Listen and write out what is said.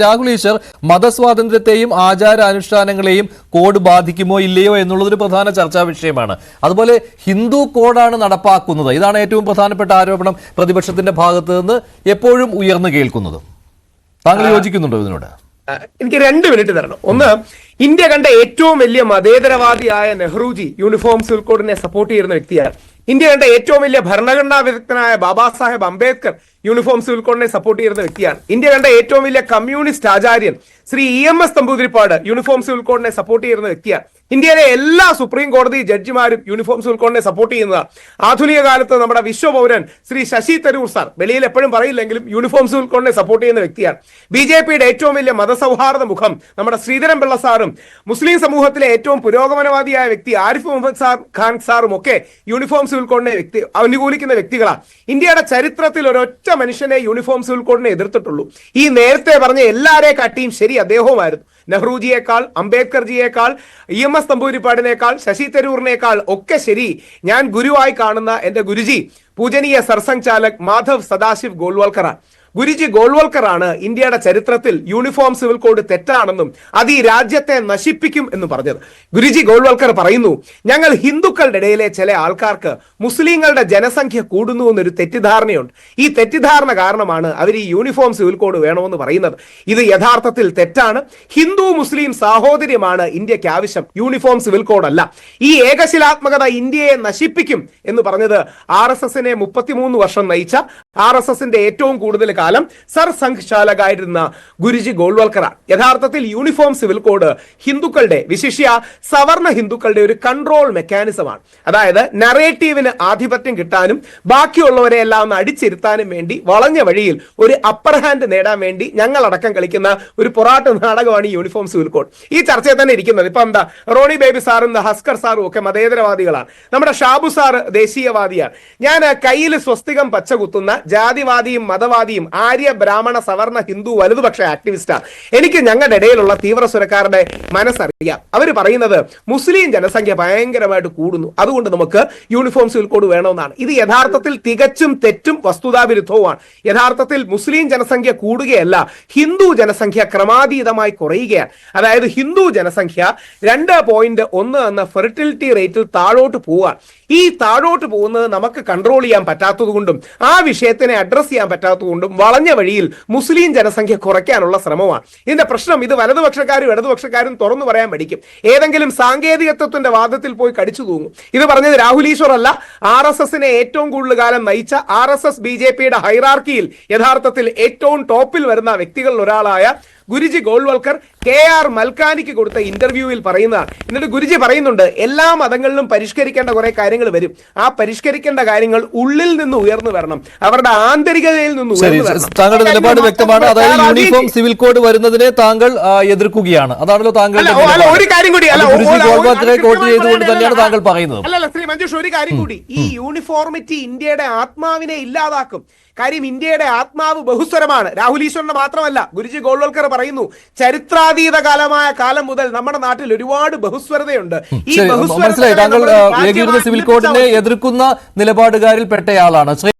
Rahul Easwar മതസ്വാതന്ത്ര്യത്തെയും ആചാരാനുഷ്ഠാനങ്ങളെയും code ബാധിക്കുമോ ഇല്ലയോ എന്നുള്ളതൊരു പ്രധാന ചർച്ചാ വിഷയമാണ്. അതുപോലെ ഹിന്ദു കോഡാണ് നടപ്പാക്കുന്നത്. ഇതാണ് ഏറ്റവും പ്രധാനപ്പെട്ട ആരോപണം പ്രതിപക്ഷത്തിന്റെ ഭാഗത്ത് നിന്ന് എപ്പോഴും ഉയർന്നു കേൾക്കുന്നത്. താങ്കൾ യോജിക്കുന്നുണ്ടോ ഇതിനോട്? എനിക്ക് 2 മിനിറ്റ് തരണം. ഒന്ന്, ഇന്ത്യ കണ്ട ഏറ്റവും വലിയ മതേതരവാദിയായ നെഹ്റുജി യൂണിഫോം സിവിൽ കോഡിനെ സപ്പോർട്ട് ചെയ്യുന്ന വ്യക്തിയാണ്. ഇന്ത്യ കണ്ട ഏറ്റവും വലിയ ഭരണഘടനാ വിദഗ്ധനായ ബാബാ സാഹേബ് അംബേദ്കർ യൂണിഫോം സിവിൽ കോഡിനെ സപ്പോർട്ട് ചെയ്യുന്ന വ്യക്തിയാണ്. ഇന്ത്യ കണ്ട ഏറ്റവും വലിയ കമ്മ്യൂണിസ്റ്റ് ആചാര്യൻ Shri EMS Namboodiripad uniform civil കോഡിനെ സപ്പോർട്ട് ചെയ്യുന്ന വ്യക്തിയാണ്. ഇന്ത്യയിലെ എല്ലാ സുപ്രീം കോടതി ജഡ്ജിമാരും യൂണിഫോം സിവിൽ കോഡിനെ സപ്പോർട്ട് ചെയ്യുന്നതാണ്. ആധുനിക കാലത്ത് നമ്മുടെ വിശ്വപൗരൻ ശ്രീ ശശി തരൂർ സാർ വെളിയിൽ എപ്പോഴും പറയില്ലെങ്കിലും യൂണിഫോം സിവിൽ കോഡിനെ സപ്പോർട്ട് ചെയ്യുന്ന വ്യക്തിയാണ്. BJPയുടെ ഏറ്റവും വലിയ മതസൗഹാർദ്ദ മുഖം നമ്മുടെ ശ്രീധരൻ പിള്ള സാറും മുസ്ലിം സമൂഹത്തിലെ ഏറ്റവും പുരോഗമനവാദിയായ വ്യക്തി ആരിഫ് മുഹമ്മദ് ഖാൻ സാറും ഒക്കെ യൂണിഫോം സിവിൽ കോഡിനെ അനുകൂലിക്കുന്ന വ്യക്തികളാണ്. ഇന്ത്യയുടെ ചരിത്രത്തിൽ ഒരൊറ്റ മനുഷ്യനെ യൂണിഫോം സിവിൽ കോഡിനെ എതിർത്തിട്ടുള്ളൂ. ഈ നേരത്തെ പറഞ്ഞ എല്ലാരെ കാട്ടിയും ശരി അദ്ദേഹവുമായിരുന്നു. നെഹ്റുജിയേക്കാൾ, അംബേദ്കർജിയേക്കാൾ, EMS നമ്പൂതിരിപ്പാടിനേക്കാൾ, ശശി തരൂറിനേക്കാൾ ഒക്കെ ശരി ഞാൻ ഗുരുവായി കാണുന്ന എന്റെ ഗുരുജി പൂജനീയ സർസംഘ് ചാലക് മാധവ് സദാശിവ് ഗോൾവൽക്കറാണ്. ഗുരുജി ഗോൾവൽക്കർ ആണ് ഇന്ത്യയുടെ ചരിത്രത്തിൽ യൂണിഫോം സിവിൽ കോഡ് തെറ്റാണെന്നും അത് ഈ രാജ്യത്തെ നശിപ്പിക്കും എന്നും പറഞ്ഞത്. ഗുരുജി ഗോൾവൽക്കർ പറയുന്നു, ഞങ്ങൾ ഹിന്ദുക്കളുടെ ഇടയിലെ ചില ആൾക്കാർക്ക് മുസ്ലിങ്ങളുടെ ജനസംഖ്യ കൂടുന്നു എന്നൊരു തെറ്റിദ്ധാരണയുണ്ട്. ഈ തെറ്റിദ്ധാരണ കാരണമാണ് അവർ ഈ യൂണിഫോം സിവിൽ കോഡ് വേണമെന്ന് പറയുന്നത്. ഇത് യഥാർത്ഥത്തിൽ തെറ്റാണ്. ഹിന്ദു മുസ്ലിം സാഹോദര്യമാണ് ഇന്ത്യക്ക് ആവശ്യം, യൂണിഫോം സിവിൽ കോഡ് അല്ല. ഈ ഏകശിലാത്മകത ഇന്ത്യയെ നശിപ്പിക്കും എന്ന് പറഞ്ഞത് RSSനെ 33 വർഷം നയിച്ച RSSന്റെ ഏറ്റവും കൂടുതൽ കാലം സർസംഘ് ചാലകായിരുന്ന ഗുരുജി ഗോൾവൽക്കറാണ്. യഥാർത്ഥത്തിൽ യൂണിഫോം സിവിൽ കോഡ് ഹിന്ദുക്കളുടെ, വിശിഷ്യ സവർണ ഹിന്ദുക്കളുടെ ഒരു കൺട്രോൾ മെക്കാനിസമാണ്. അതായത് നറേറ്റീവിന് ആധിപത്യം കിട്ടാനും ബാക്കിയുള്ളവരെ എല്ലാം ഒന്ന് അടിച്ചിരുത്താനും വേണ്ടി വളഞ്ഞ വഴിയിൽ ഒരു അപ്പർ ഹാൻഡ് നേടാൻ വേണ്ടി ഞങ്ങളടക്കം കളിക്കുന്ന ഒരു പൊറാട്ട് നാടകമാണ് ഈ യൂണിഫോം സിവിൽ കോഡ്. ഈ ചർച്ചയിൽ തന്നെ ഇരിക്കുന്നത് ഇപ്പൊ എന്താ, റോണി ബേബി സാറും ഹസ്കർ സാറും ഒക്കെ മതേതരവാദികളാണ്. നമ്മുടെ ഷാബു സാർ ദേശീയവാദിയാണ്. ഞാൻ കയ്യിൽ സ്വസ്തികം പച്ചകുത്തുന്ന ജാതിവാദിയും മതവാദിയും ആര്യ ബ്രാഹ്മണ സവർണ ഹിന്ദു വലതുപക്ഷ ആക്ടിവിസ്റ്റാണ്. എനിക്ക് ഞങ്ങളുടെ ഇടയിലുള്ള തീവ്രസ്വരക്കാരുടെ മനസ്സറിയാം. അവർ പറയുന്നത് മുസ്ലിം ജനസംഖ്യ ഭയങ്കരമായിട്ട് കൂടുന്നു, അതുകൊണ്ട് നമുക്ക് യൂണിഫോം സിവിൽ കോഡ് വേണമെന്നാണ്. ഇത് യഥാർത്ഥത്തിൽ തികച്ചും തെറ്റും വസ്തുതാവിരുദ്ധവുമാണ്. യഥാർത്ഥത്തിൽ മുസ്ലിം ജനസംഖ്യ കൂടുകയല്ല, ഹിന്ദു ജനസംഖ്യ ക്രമാതീതമായി കുറയുകയാണ്. അതായത് ഹിന്ദു ജനസംഖ്യ 2.1 എന്ന ഫെർട്ടിലിറ്റി റേറ്റിൽ താഴോട്ട് പോവുകയാണ്. ഈ താഴോട്ട് പോകുന്നത് നമുക്ക് കൺട്രോൾ ചെയ്യാൻ പറ്റാത്തത് കൊണ്ടും ആ വിഷയത്തിനെ അഡ്രസ് ചെയ്യാൻ പറ്റാത്തതുകൊണ്ടും വളഞ്ഞ വഴിയിൽ മുസ്ലിം ജനസംഖ്യ കുറയ്ക്കാനുള്ള ശ്രമമാണ്. ഇതിന്റെ പ്രശ്നം ഇത് വലതുപക്ഷക്കാരും ഇടതുപക്ഷക്കാരും തുറന്നു പറയാൻ പഠിക്കും. ഏതെങ്കിലും സാങ്കേതികത്വത്തിന്റെ വാദത്തിൽ പോയി കടിച്ചു തൂങ്ങും. ഇത് പറഞ്ഞത് രാഹുൽ ഈശ്വർ അല്ല, RSSനെ ഏറ്റവും കൂടുതൽ കാലം നയിച്ച RSS BJPയുടെ ഹൈറാർക്കിയിൽ യഥാർത്ഥത്തിൽ ഏറ്റവും ടോപ്പിൽ വരുന്ന വ്യക്തികളിൽ ഒരാളായ ഗുരുജി ഗോൾവൽക്കർ KR മൽക്കാനിക്ക് കൊടുത്ത ഇന്റർവ്യൂവിൽ പറയുന്നതാണ്. എന്നിട്ട് ഗുരുജി പറയുന്നുണ്ട്, എല്ലാ മതങ്ങളിലും പരിഷ്കരിക്കേണ്ട കുറെ കാര്യങ്ങൾ വരും. ആ പരിഷ്കരിക്കേണ്ട കാര്യങ്ങൾ ഉള്ളിൽ നിന്ന് ഉയർന്നു വരണം, അവരുടെ ആന്തരികതയിൽ നിന്ന് ഉയർന്നു വരണം. താങ്കളുടെ നിലപാട് വ്യക്തമാണ്. അതായത് യൂണിഫോം സിവിൽ കോഡ് വരുന്നതിനെ താങ്കൾ എതിർക്കുകയാണ്. അതാണല്ലോ താങ്കളുടെ ഒരു കാര്യം കൂടി തന്നെയാണ് താങ്കൾ പറയുന്നത്. അല്ലല്ല ശ്രീ മഞ്ജുഷ്, ഒരു കാര്യം കൂടി, ഈ യൂണിഫോർമിറ്റി ഇന്ത്യയുടെ ആത്മാവിനെ ഇല്ലാതാക്കും. കാര്യം ഇന്ത്യയുടെ ആത്മാവ് ബഹുസ്വരമാണ്. രാഹുൽ ഈശ്വറിന്റെ മാത്രമല്ല, ഗുരുജി ഗോൾവൽക്കർ പറയുന്നു, ചരിത്രാതീത കാലമായ കാലം മുതൽ നമ്മുടെ നാട്ടിൽ ഒരുപാട് ബഹുസ്വരതയുണ്ട്. ഈ മനസ്സിലായി, താങ്കൾ സിവിൽ കോഡിനെ എതിർക്കുന്ന നിലപാടുകാരിൽ പെട്ടയാളാണ്.